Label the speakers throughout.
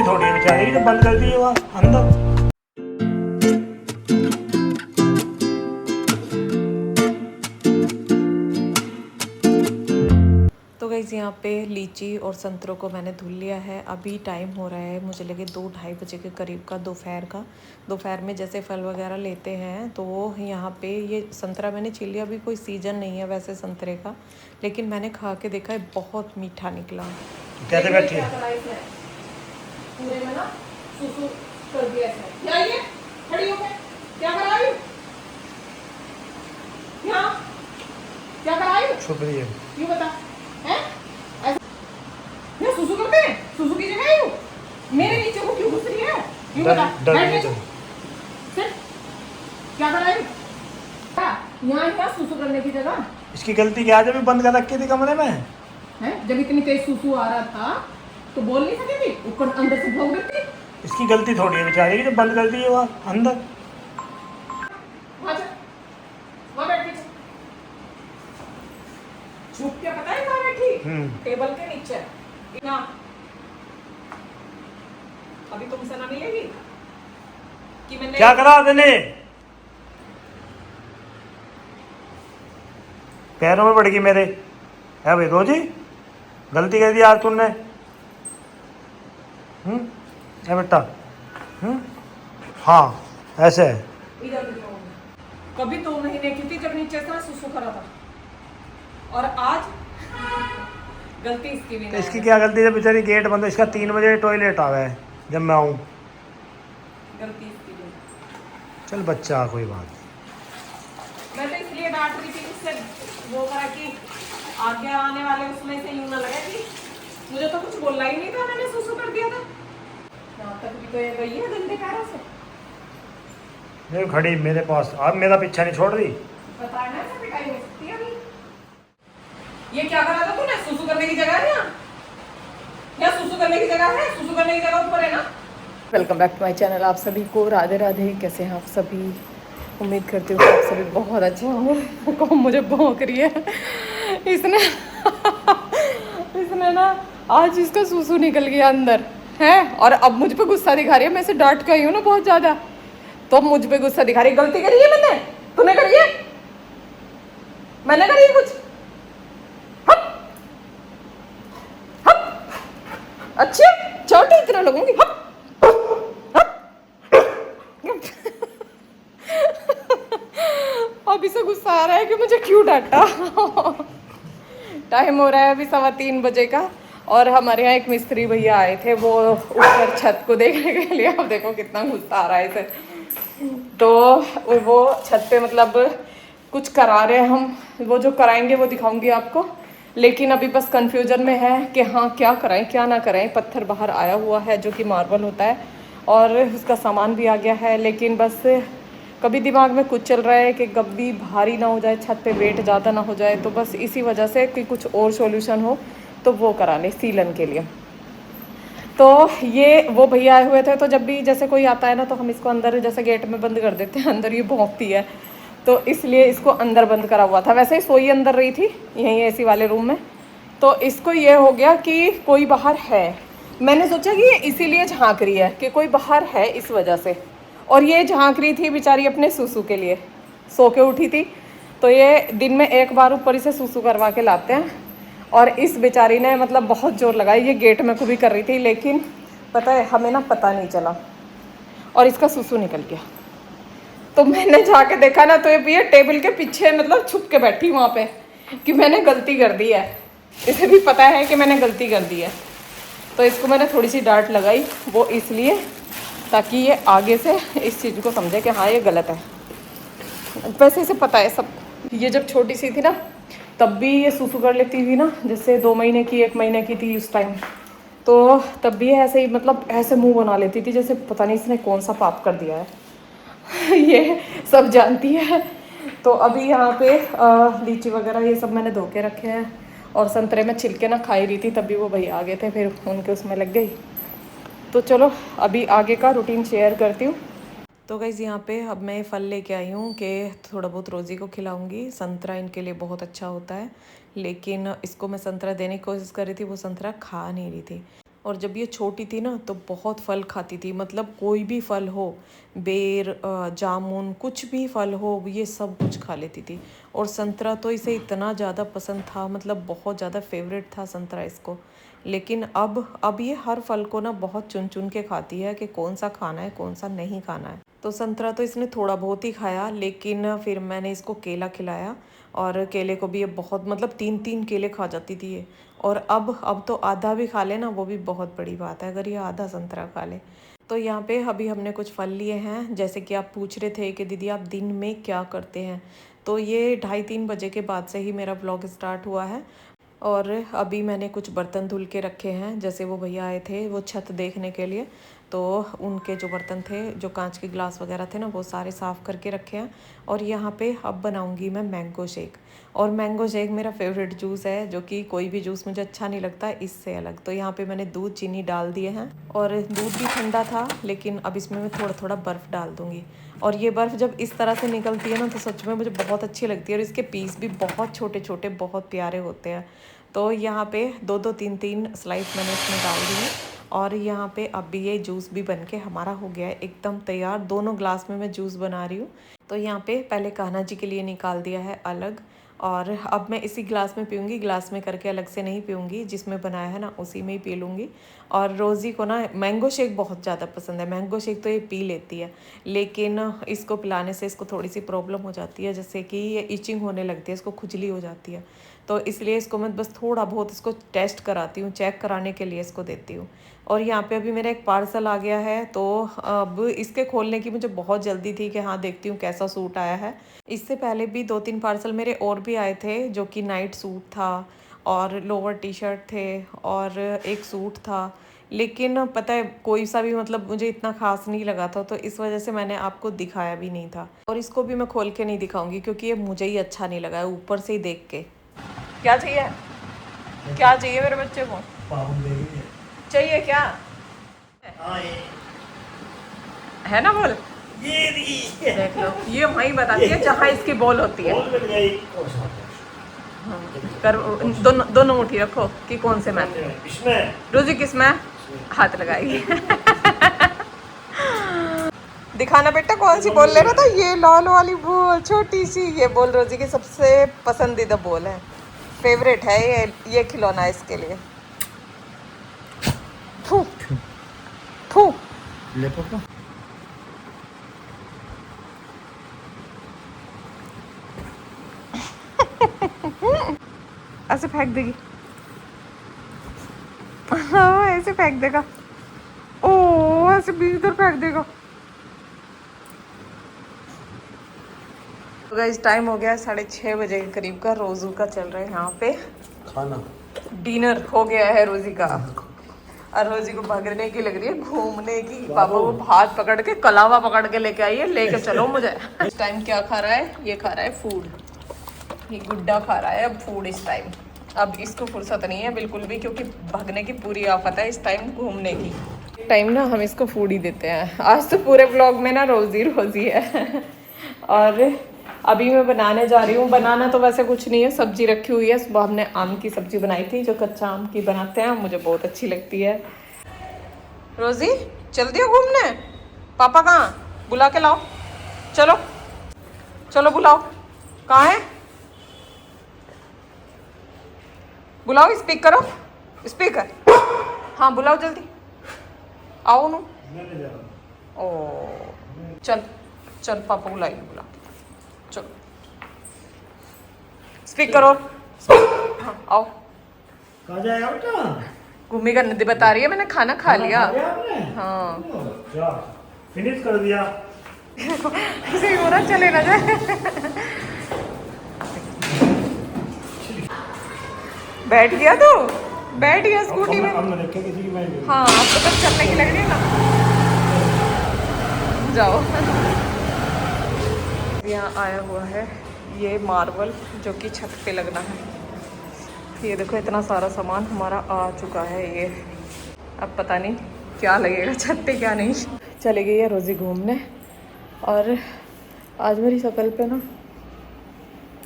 Speaker 1: थोड़ी है बेचारी जो बंद कर दी है वहाँ अंदर।
Speaker 2: तो गाइस यहाँ पे लीची और संतरों को मैंने धुल लिया है। अभी टाइम हो रहा है मुझे लगे 2-2:30 बजे के करीब का दोपहर में जैसे फल वगैरह लेते हैं तो वो यहाँ पे ये संतरा मैंने छील लिया। अभी कोई सीजन नहीं है वैसे संतरे का, लेकिन मैंने खा के देखा है बहुत मीठा निकला।
Speaker 1: कैसे बैठी है?
Speaker 2: पूरे में ना सुसु कर दिया है। क्या ये खड़ी हो गई? क्या कर रही? क्या कर रही?
Speaker 1: छुप रही है।
Speaker 2: क्यों बता? हैं? ऐसा सुसु करते हैं? सुसु की जगह है मेरे नीचे को क्यों घुस रही है? क्यों बता? बैठ जा। सिर क्या कर रही? यहाँ क्या सुसु करने की जगह?
Speaker 1: इसकी गलती क्या है जब बंद कर रखी थी कमरे में?
Speaker 2: हैं? जब इतनी तेज सुसु आ रहा था तो बोल नहीं सकती थी? ऊपर अंदर से भौंक रही थी?
Speaker 1: इसकी गलती थोड़ी है बेचारी जो बंद कर दी है वहाँ अंदर।
Speaker 2: वहाँ बैठ के छुप के पता है कहाँ बैठी? टेबल के नीचे। यहाँ अभी तुमसे ना मिलेगी कि मैंने
Speaker 1: क्या करा तूने? पैरों में पड़ गई मेरे है भाई रोजी, गलती कर दी यार तूने। है बेटा। हाँ ऐसे है।
Speaker 2: इधर कभी 2 महीने की थी जब नीचे से सुसु करा था और आज गलती इसकी भी
Speaker 1: तो इसकी क्या गलती है? बेचारी गेट बंद है इसका, 3 बजे टॉयलेट आ गए जब मैं आऊँ।
Speaker 2: गलती इसकी भी।
Speaker 1: चल बच्चा कोई बात।
Speaker 2: मैं तो इसलिए डांट रही थी उससे वो करा कि आगे आने वाले उसमें से यूं ना लगे कि मुझे तो कुछ बोलना ही नहीं था, मैंने सुसु कर दिया था। यहाँ तक भी तो ये गई है गंदे पैरों से।
Speaker 1: ये खड़ी मेरे पास, अब मेरा पीछा नहीं छोड़ रही।
Speaker 2: पता है ना ऐसे पिटाई हो सकती है अभी। ये क्या करा था तूने? सुसु करने की जगह है या सुसु करने की जगह है? सुसु करने की जगह ऊपर है ना। Welcome back to my channel. आप सभी को राधे राधे। कैसे हैं आप सभी? उम्मीद करती हूँ आप सभी बहुत अच्छे होंगे। कौन मुझे भौंक रही है? इसने ना आज इसका सुसु निकल गया अंदर है और अब मुझ पे गुस्सा दिखा रही है। मैं इसे डांट के आई हूँ ना बहुत ज्यादा, तो मुझ पे गुस्सा दिखा रही है। गलती करी है मैंने? तूने करी है? मैंने करी है कुछ? हप हप अच्छे चोटी इतना लगूंगी। हप अभी से गुस्सा आ रहा है कि मुझे क्यों डांटा। टाइम हो रहा है अभी 3:15 बजे का और हमारे यहाँ एक मिस्त्री भैया आए थे, वो ऊपर छत को देखने के लिए। अब देखो कितना गुस्सा आ रहा है इसे। तो वो छत पे मतलब कुछ करा रहे हैं हम, वो जो कराएंगे वो दिखाऊंगी आपको। लेकिन अभी बस कंफ्यूजन में है कि हाँ क्या कराएं क्या ना कराएं। पत्थर बाहर आया हुआ है जो कि मार्बल होता है और उसका सामान भी आ गया है, लेकिन बस कभी दिमाग में कुछ चल रहा है कि कभी भारी ना हो जाए, छत पे वेट ज़्यादा ना हो जाए, तो बस इसी वजह से कि कुछ और सॉल्यूशन हो तो वो करा ले सीलन के लिए। तो ये वो भैया आए हुए थे, तो जब भी जैसे कोई आता है ना तो हम इसको अंदर जैसे गेट में बंद कर देते हैं, अंदर ये भौंकती है तो इसलिए इसको अंदर बंद करा हुआ था। वैसे ही सोई अंदर रही थी यहीं एसी वाले रूम में, तो इसको ये हो गया कि कोई बाहर है। मैंने सोचा कि ये इसीलिए झांक रही है कि कोई बाहर है इस वजह से, और ये झांक रही थी बेचारी अपने सुसु के लिए। सो के उठी थी तो ये दिन में एक बार ऊपर इसे सुसु करवा के लाते हैं, और इस बेचारी ने मतलब बहुत जोर लगाई। ये गेट में को भी कर रही थी, लेकिन पता है हमें ना पता नहीं चला और इसका सुसु निकल गया। तो मैंने जाके देखा ना तो ये टेबल के पीछे मतलब छुप के बैठी वहाँ पे कि मैंने गलती कर दी है। इसे भी पता है कि मैंने गलती कर दी है, तो इसको मैंने थोड़ी सी डांट लगाई, वो इसलिए ताकि ये आगे से इस चीज़ को समझे कि हाँ ये गलत है। वैसे इसे पता है सब। ये जब छोटी सी थी ना तब भी ये सुसु कर लेती थी ना, जैसे 2 महीने की 1 महीने की थी उस टाइम, तो तब भी ऐसे ही मतलब ऐसे मुंह बना लेती थी जैसे पता नहीं इसने कौन सा पाप कर दिया है। ये सब जानती है। तो अभी यहाँ पे लीची वगैरह ये सब मैंने धो के रखे हैं, और संतरे में छिलके ना खाई रही थी, तभी वो भैया आ गए थे, फिर उनके उसमें लग गई। तो चलो अभी आगे का रूटीन शेयर करती हूँ। तो गाइज़ यहाँ पे अब मैं फल लेके आई हूँ कि थोड़ा बहुत रोज़ी को खिलाऊंगी। संतरा इनके लिए बहुत अच्छा होता है, लेकिन इसको मैं संतरा देने की कोशिश कर रही थी, वो संतरा खा नहीं रही थी। और जब ये छोटी थी ना तो बहुत फल खाती थी, मतलब कोई भी फल हो, बेर, जामुन, कुछ भी फल हो ये सब कुछ खा लेती थी। और संतरा तो इसे इतना ज़्यादा पसंद था, मतलब बहुत ज़्यादा फेवरेट था संतरा इसको। लेकिन अब ये हर फल को ना बहुत चुन चुन के खाती है कि कौन सा खाना है कौन सा नहीं खाना है। तो संतरा तो इसने थोड़ा बहुत ही खाया, लेकिन फिर मैंने इसको केला खिलाया और केले को भी ये बहुत, मतलब 3-3 केले खा जाती थी ये। और अब तो आधा भी खा ले ना वो भी बहुत बड़ी बात है, अगर ये आधा संतरा खा ले। तो यहाँ पे अभी हमने कुछ फल लिए हैं, जैसे कि आप पूछ रहे थे कि दीदी आप दिन में क्या करते हैं। तो ये 2:30-3 बजे के बाद से ही मेरा व्लॉग स्टार्ट हुआ है। और अभी मैंने कुछ बर्तन धुल के रखे हैं, जैसे वो भैया आए थे वो छत देखने के लिए, तो उनके जो बर्तन थे, जो कांच के ग्लास वगैरह थे ना, वो सारे साफ़ करके रखे हैं। और यहाँ पे अब बनाऊंगी मैं मैंगो शेक। और मैंगो शेक मेरा फेवरेट जूस है, जो कि कोई भी जूस मुझे अच्छा नहीं लगता इससे अलग। तो यहाँ पे मैंने दूध चीनी डाल दिए हैं और दूध भी ठंडा था, लेकिन अब इसमें मैं थोड़ा थोड़ा बर्फ़ डाल दूँगी। और ये बर्फ़ जब इस तरह से निकलती है ना तो सच में मुझे बहुत अच्छी लगती है, और इसके पीस भी बहुत छोटे छोटे बहुत प्यारे होते हैं। तो यहाँ पे 2-2 3-3 स्लाइस मैंने इसमें डाल दिए। और यहाँ पे अब भी ये जूस भी बन के हमारा हो गया है एकदम तैयार। दोनों ग्लास में मैं जूस बना रही हूँ। तो यहाँ पे पहले कान्हा जी के लिए निकाल दिया है अलग, और अब मैं इसी ग्लास में पीऊँगी, ग्लास में करके अलग से नहीं पीऊँगी, जिसमें बनाया है ना उसी में ही पी लूँगी। और रोज़ी को ना मैंगो शेक बहुत ज़्यादा पसंद है, मैंगो शेक तो ये पी लेती है, लेकिन इसको पिलाने से इसको थोड़ी सी प्रॉब्लम हो जाती है, जैसे कि ये इचिंग होने लगती है, इसको खुजली हो जाती है। तो इसलिए इसको मैं बस थोड़ा बहुत इसको टेस्ट कराती हूँ, चेक कराने के लिए इसको देती हूँ। और यहाँ पे अभी मेरा एक पार्सल आ गया है, तो अब इसके खोलने की मुझे बहुत जल्दी थी कि हाँ देखती हूँ कैसा सूट आया है। इससे पहले भी 2-3 पार्सल मेरे और भी आए थे, जो कि नाइट सूट था और लोअर टी शर्ट थे और एक सूट था, लेकिन पता है कोई सा भी मतलब मुझे इतना खास नहीं लगा था, तो इस वजह से मैंने आपको दिखाया भी नहीं था। और इसको भी मैं खोल के नहीं दिखाऊंगी क्योंकि ये मुझे ही अच्छा नहीं लगा है ऊपर से ही देख के। क्या चाहिए, क्या चाहिए मेरे बच्चे को, चाहिए क्या है ना, बोल।
Speaker 1: ये
Speaker 2: देख लो, ये वहीं बताती है जहाँ इसकी बॉल होती है। कर दोनों दोनों मुट्ठी रखो कि कौन से मैच, रोजी किस में हाथ लगाएगी। दिखाना बेटा कौन सी बॉल ले रहा था, ये लाल वाली बॉल छोटी सी, ये बॉल रोजी की सबसे पसंदीदा बॉल है, फेवरेट है ये खिलौना है इसके लिए। फू फू
Speaker 1: ले पापा,
Speaker 2: ऐसे फेंक देगी। हाँ ऐसे फेंक देगा, ओ ऐसे भी इधर फेंक देगा। तो गाइस टाइम हो गया 6:30 बजे के करीब का, रोजू का चल रहा है यहाँ पे
Speaker 1: खाना,
Speaker 2: डिनर हो गया है रोजी का। और रोजी को भागने की लग रही है, घूमने की। पापा वो हाथ पकड़ के कलावा पकड़ के लेके आई है, लेके चलो मुझे। इस टाइम क्या खा रहा है, ये खा रहा है फूड, ये गुड्डा खा रहा है अब फूड इस टाइम। अब इसको फुर्सत नहीं है बिल्कुल भी, क्योंकि भागने की पूरी आफत है इस टाइम, घूमने की टाइम ना हम इसको फूड ही देते हैं। आज तो पूरे ब्लॉग में ना रोजी रोजी है। और अभी मैं बनाने जा रही हूँ, बनाना तो वैसे कुछ नहीं है, सब्जी रखी हुई है। सुबह हमने आम की सब्जी बनाई थी, जो कच्चा आम की बनाते हैं, मुझे बहुत अच्छी लगती है। रोजी चल दिया घूमने, पापा कहाँ, बुला के लाओ, चलो चलो बुलाओ, कहाँ है, बुलाओ, स्पीक करो, स्पीकर, हाँ बुलाओ जल्दी, आओ नू। ओ चल चल पापा बुलाइए, बुला, चलो स्पीक करो, हाँ आओ।
Speaker 1: कहाँ जाएगा बेटा,
Speaker 2: घूमी करने दे, बता रही है मैंने खाना खा लिया।
Speaker 1: हाँ फिनिश कर दिया।
Speaker 2: किसी हो रहा, चले ना जाए। बैठ गया तू, बैठ गया स्कूटी में।
Speaker 1: किसी की मैं
Speaker 2: हाँ अब तो बस चलने की लग रही है ना, जाओ। यहाँ आया हुआ है ये मार्बल, जो कि छत पे लगना है। ये देखो इतना सारा सामान हमारा आ चुका है ये, अब पता नहीं क्या लगेगा छत पे क्या नहीं। चली गई है रोज़ी घूमने, और आज मेरी शक्ल पे ना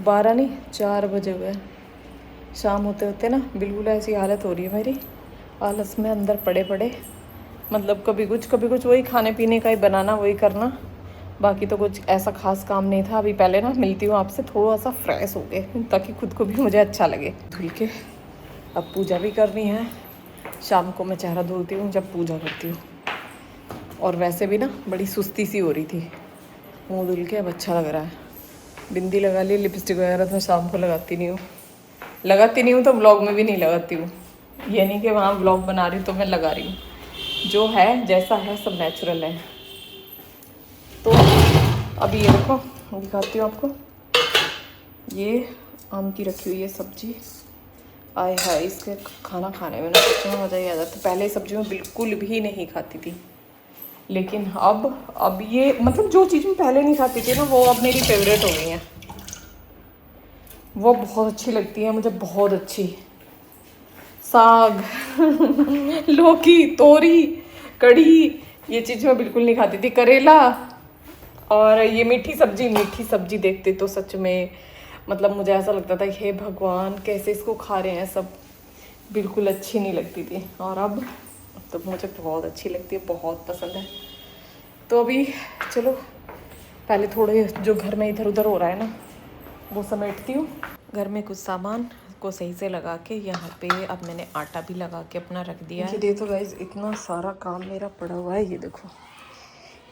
Speaker 2: 12 नहीं 4 बजे हुए, शाम होते होते ना बिल्कुल ऐसी हालत हो रही है मेरी। आलस में अंदर पड़े पड़े, मतलब कभी कुछ वही खाने पीने का ही बनाना, वही करना, बाकी तो कुछ ऐसा खास काम नहीं था। अभी पहले ना मिलती हूँ आपसे, थोड़ा सा फ्रेश हो गए ताकि खुद को भी मुझे अच्छा लगे। धुल के अब पूजा भी करनी है। शाम को मैं चेहरा धुलती हूँ जब पूजा करती हूँ। और वैसे भी ना बड़ी सुस्ती सी हो रही थी, मुँह धुल के अब अच्छा लग रहा है। बिंदी लगा ली, लिपस्टिक वगैरह तो शाम को लगाती नहीं हूँ तो ब्लॉग में भी नहीं लगाती हूँ। ये नहीं कि वहाँ ब्लॉग बना रही हूँ तो मैं लगा रही हूँ, जो है जैसा है सब नेचुरल है। तो अभी ये देखो दिखाती हूँ आपको, ये आम की रखी हुई है सब्जी। आय हाय, इसके खाना खाने में ना सच में मज़ा ही आ जाता। पहले सब्जी में बिल्कुल भी नहीं खाती थी, लेकिन अब ये मतलब जो चीज़ मैं पहले नहीं खाती थी ना, वो अब मेरी फेवरेट हो गई हैं। वो बहुत अच्छी लगती है मुझे, बहुत अच्छी। साग लौकी, तोरी, कढ़ी, ये चीज़ मैं बिल्कुल नहीं खाती थी। करेला और ये मीठी सब्जी देखते तो सच में मतलब मुझे ऐसा लगता था कि हे भगवान कैसे इसको खा रहे हैं सब, बिल्कुल अच्छी नहीं लगती थी। और अब तो मुझे बहुत अच्छी लगती है, बहुत पसंद है। तो अभी चलो पहले थोड़े जो घर में इधर उधर हो रहा है ना वो समेटती हूँ। घर में कुछ सामान को सही से लगा के यहाँ पे अब मैंने आटा भी लगा के अपना रख दिया है। ये देखो गाइस, इतना सारा काम मेरा पड़ा हुआ है। ये देखो,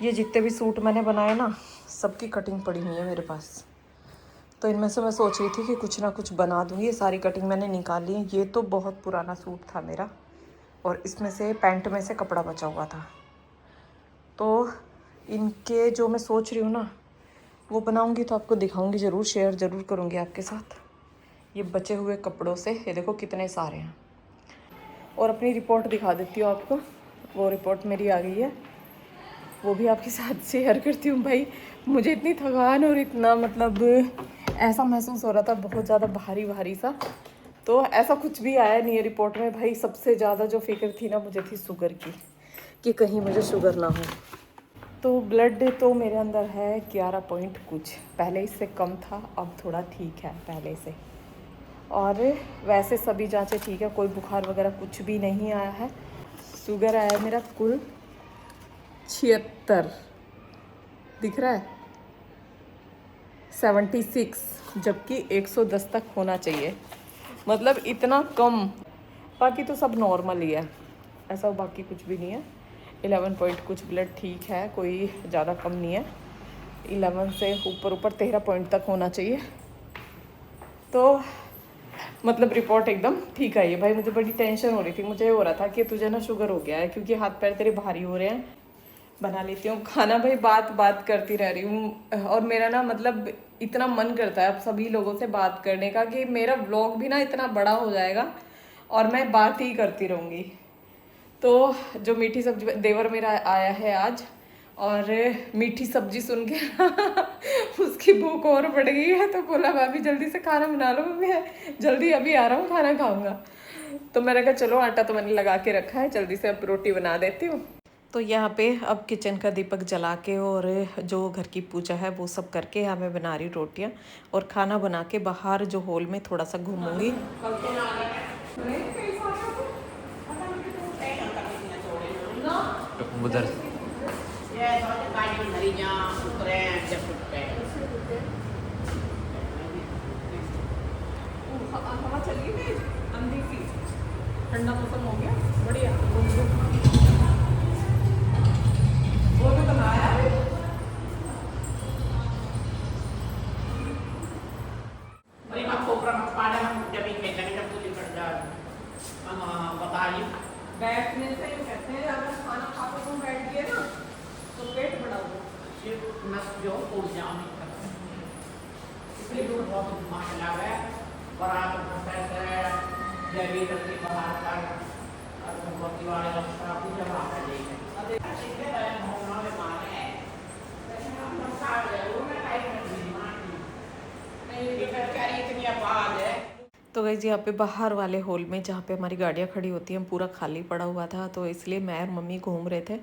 Speaker 2: ये जितने भी सूट मैंने बनाए ना, सबकी कटिंग पड़ी हुई है मेरे पास। तो इनमें से मैं सोच रही थी कि कुछ ना कुछ बना दूँगी। ये सारी कटिंग मैंने निकाल ली है। ये तो बहुत पुराना सूट था मेरा, और इसमें से पैंट में से कपड़ा बचा हुआ था। तो इनके जो मैं सोच रही हूँ ना वो बनाऊँगी तो आपको दिखाऊँगी ज़रूर, शेयर ज़रूर करूँगी आपके साथ। ये बचे हुए कपड़ों से ये देखो कितने सारे हैं। और अपनी रिपोर्ट दिखा देती हूँ आपको। वो रिपोर्ट मेरी आ गई है, वो भी आपके साथ शेयर करती हूँ। भाई मुझे इतनी थकान और इतना मतलब ऐसा महसूस हो रहा था बहुत ज़्यादा भारी भारी सा, तो ऐसा कुछ भी आया नहीं है रिपोर्ट में। भाई सबसे ज़्यादा जो फिक्र थी ना मुझे थी शुगर की, कि कहीं मुझे शुगर ना हो। तो ब्लड तो मेरे अंदर है 11 पॉइंट कुछ, पहले इससे कम था, अब थोड़ा ठीक है पहले से। और वैसे सभी जांचें ठीक है, कोई बुखार वगैरह कुछ भी नहीं आया है। शुगर आया मेरा कुल 76, दिख रहा है 76, जबकि 110 तक होना चाहिए, मतलब इतना कम। बाकी तो सब नॉर्मल ही है, ऐसा बाकी कुछ भी नहीं है। 11 पॉइंट कुछ ब्लड ठीक है, कोई ज़्यादा कम नहीं है। 11 से ऊपर 13 पॉइंट तक होना चाहिए। तो मतलब रिपोर्ट एकदम ठीक आई है। भाई मुझे बड़ी टेंशन हो रही थी, मुझे हो रहा था कि तुझे ना शुगर हो गया है, क्योंकि हाथ पैर तेरे भारी हो रहे हैं। बना लेती हूँ खाना भाई, बात करती रह रही हूँ। और मेरा ना मतलब इतना मन करता है अब सभी लोगों से बात करने का कि मेरा व्लॉग भी ना इतना बड़ा हो जाएगा और मैं बात ही करती रहूँगी। तो जो मीठी सब्जी, देवर मेरा आया है आज, और मीठी सब्जी सुन के उसकी भूख और बढ़ गई है, तो बोला भाभी जल्दी से खाना बना लो, मैं जल्दी अभी आ रहा हूँ खाना खाऊंगा। तो मैंने कहा चलो आटा तो मैंने लगा के रखा है, जल्दी से अब रोटी बना देती हूँ। तो यहाँ पे अब किचन का दीपक जला के और जो घर की पूजा है वो सब करके यहाँ मैं बना रही रोटियाँ और खाना बना के बाहर जो हॉल में थोड़ा सा घूमूंगी।
Speaker 3: उधर
Speaker 2: हवा चली गई अंधी सी, ठंडा मौसम हो गया बढ़िया। वो तो बनाया बैठने से ही कहते हैं, अगर खाना खाते तुम बैठ गए ना तो पेट बड़ा होगा, इसलिए बहुत
Speaker 3: तो गाइस यहाँ पे बाहर वाले हॉल में जहाँ पे हमारी गाड़ियाँ खड़ी होती हैं पूरा खाली पड़ा हुआ था, तो इसलिए मैं और मम्मी घूम रहे थे।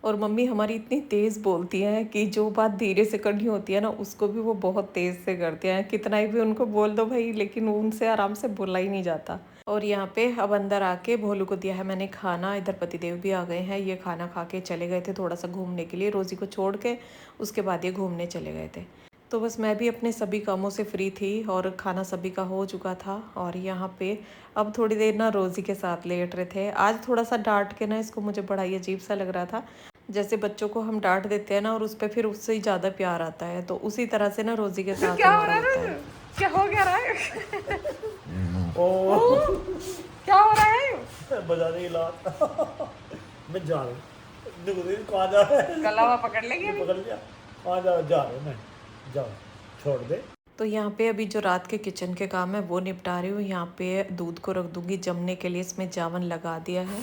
Speaker 3: और मम्मी हमारी इतनी तेज़ बोलती हैं कि जो बात धीरे से करनी होती है ना उसको भी वो बहुत तेज़ से करती हैं। कितना ही भी उनको बोल दो भाई, लेकिन उनसे आराम से बोला ही नहीं जाता। और यहाँ पे अब अंदर आके भोलू को दिया है मैंने खाना। इधर पतिदेव भी आ गए हैं, ये खाना खा के चले गए थे थोड़ा सा घूमने के लिए, रोज़ी को छोड़ के उसके बाद ये घूमने चले गए थे। तो बस मैं भी अपने सभी कामों से फ्री थी और खाना सभी का हो चुका था। और यहाँ पे अब थोड़ी देर ना रोज़ी के साथ लेट रहे थे। आज थोड़ा सा डांट के ना इसको मुझे बड़ा ही अजीब सा लग रहा था। जैसे बच्चों को हम डांट देते हैं ना और उस पर फिर उससे ही ज़्यादा प्यार आता है, तो उसी तरह से ना रोज़ी के साथ
Speaker 2: क्या हो
Speaker 3: हमारा
Speaker 2: रहा
Speaker 3: होता
Speaker 2: है?
Speaker 3: है।
Speaker 2: क्या हो क्या रहा है? क्या हो रहा है?
Speaker 1: बजाने की लात। मैं जा रहा हूँ। देखो देखो कहाँ जा रहा है।
Speaker 2: गला हुआ पकड़ लेंगे अभी।
Speaker 1: पकड़ लिया। कहाँ जा रहा हूँ मैं। जाओ छोड़ दे।
Speaker 3: तो यहाँ पे अभी जो रात के किचन के काम है वो निपटा रही हूँ। यहाँ पे दूध को रख दूंगी जमने के लिए, इसमें जावन लगा दिया है।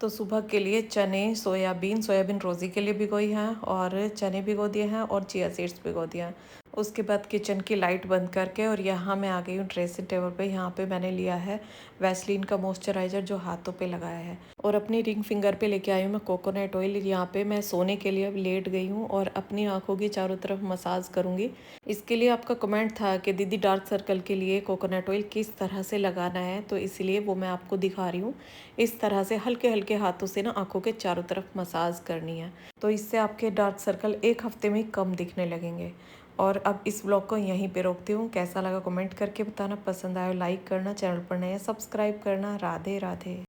Speaker 3: तो सुबह के लिए चने, सोयाबीन रोज़ी के लिए भिगोई है और चने भिगो दिए हैं और चिया सीड्स भिगो दिया है। उसके बाद किचन की लाइट बंद करके और यहाँ मैं आ गई हूँ ड्रेसिंग टेबल पे। यहाँ पे मैंने लिया है वैसलीन का मॉइस्चराइज़र जो हाथों पे लगाया है, और अपनी रिंग फिंगर पे लेके आई हूँ मैं कोकोनट ऑयल। यहाँ पे मैं सोने के लिए अब लेट गई हूँ और अपनी आँखों की चारों तरफ मसाज करूँगी। इसके लिए आपका कमेंट था कि दीदी डार्क सर्कल के लिए कोकोनट ऑयल किस तरह से लगाना है, तो इसलिए वो मैं आपको दिखा रही हूँ। इस तरह से हल्के हल्के हाथों से ना आंखों के चारों तरफ मसाज करनी है, तो इससे आपके डार्क सर्कल एक हफ्ते में कम दिखने लगेंगे। और अब इस ब्लॉग को यहीं पे रोकती हूँ। कैसा लगा कमेंट करके बताना, पसंद आया लाइक करना, चैनल पर नया सब्सक्राइब करना। राधे राधे।